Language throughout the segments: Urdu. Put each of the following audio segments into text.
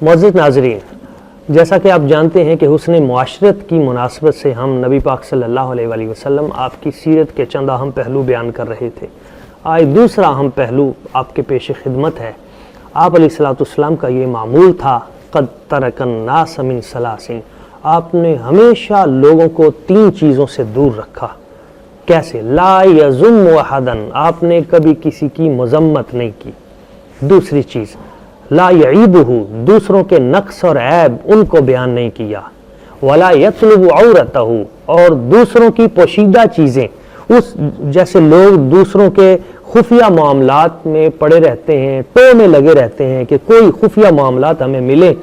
معزز ناظرین، جیسا کہ آپ جانتے ہیں کہ حسن معاشرت کی مناسبت سے ہم نبی پاک صلی اللہ علیہ وآلہ وسلم آپ کی سیرت کے چند اہم پہلو بیان کر رہے تھے۔ آج دوسرا اہم پہلو آپ کے پیش خدمت ہے۔ آپ علیہ السلام کا یہ معمول تھا، قد ترک الناس من ثلاث، آپ نے ہمیشہ لوگوں کو 3 چیزوں سے دور رکھا۔ کیسے؟ لا یذم احدا، آپ نے کبھی کسی کی مذمت نہیں کی۔ دوسری چیز، لا یعیبہ، دوسروں کے نقص اور عیب ان کو بیان نہیں کیا۔ ولا یطلب عورتہ، اور دوسروں کی پوشیدہ چیزیں، جیسے لوگ دوسروں کے خفیہ معاملات میں پڑے رہتے ہیں، ٹو میں لگے رہتے ہیں کہ کوئی خفیہ معاملات ہمیں ملے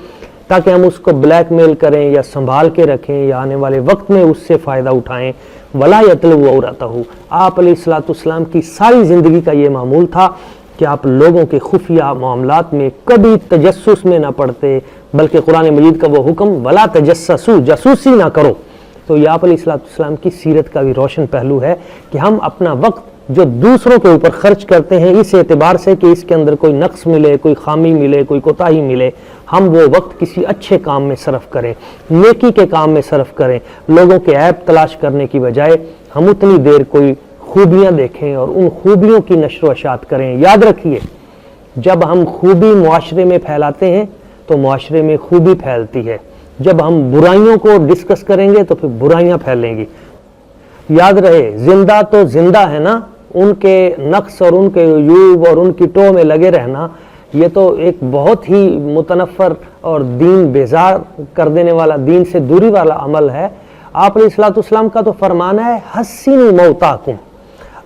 تاکہ ہم اس کو بلیک میل کریں یا سنبھال کے رکھیں یا آنے والے وقت میں اس سے فائدہ اٹھائیں۔ ولا یطلب عورتہ، آپ علیہ السلام کی ساری زندگی کا یہ معمول تھا کہ آپ لوگوں کے خفیہ معاملات میں کبھی تجسس میں نہ پڑتے، بلکہ قرآن مجید کا وہ حکم ولا تجسسوا، جاسوسی نہ کرو۔ تو یہ آپ علیہ السلام کی سیرت کا بھی روشن پہلو ہے کہ ہم اپنا وقت جو دوسروں کے اوپر خرچ کرتے ہیں اس اعتبار سے کہ اس کے اندر کوئی نقص ملے، کوئی خامی ملے، کوئی کوتاہی ملے، ہم وہ وقت کسی اچھے کام میں صرف کریں، نیکی کے کام میں صرف کریں۔ لوگوں کے عیب تلاش کرنے کی بجائے ہم اتنی دیر کوئی خوبیاں دیکھیں اور ان خوبیوں کی نشر و اشاعت کریں۔ یاد رکھیے، جب ہم خوبی معاشرے میں پھیلاتے ہیں تو معاشرے میں خوبی پھیلتی ہے، جب ہم برائیوں کو ڈسکس کریں گے تو پھر برائیاں پھیلیں گی۔ یاد رہے، زندہ تو زندہ ہے نا، ان کے نقص اور ان کے عیوب اور ان کی ٹو میں لگے رہنا یہ تو ایک بہت ہی متنفر اور دین بیزار کر دینے والا، دین سے دوری والا عمل ہے۔ آپ علیہ السلام کا تو فرمان ہے حسنوا موتاکم،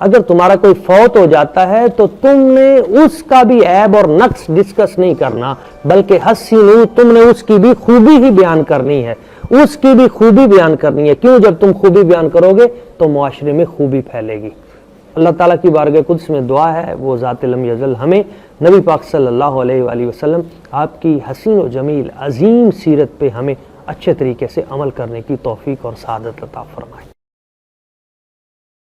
اگر تمہارا کوئی فوت ہو جاتا ہے تو تم نے اس کا بھی عیب اور نقص ڈسکس نہیں کرنا، بلکہ حسنوا، تم نے اس کی بھی خوبی ہی بیان کرنی ہے، اس کی بھی خوبی بیان کرنی ہے۔ کیوں؟ جب تم خوبی بیان کرو گے تو معاشرے میں خوبی پھیلے گی۔ اللہ تعالیٰ کی بارگاہ قدس میں دعا ہے وہ ذات لم یزل ہمیں نبی پاک صلی اللہ علیہ وآلہ وسلم آپ کی حسین و جمیل عظیم سیرت پہ ہمیں اچھے طریقے سے عمل کرنے کی توفیق اور سعادت عطا فرمائے۔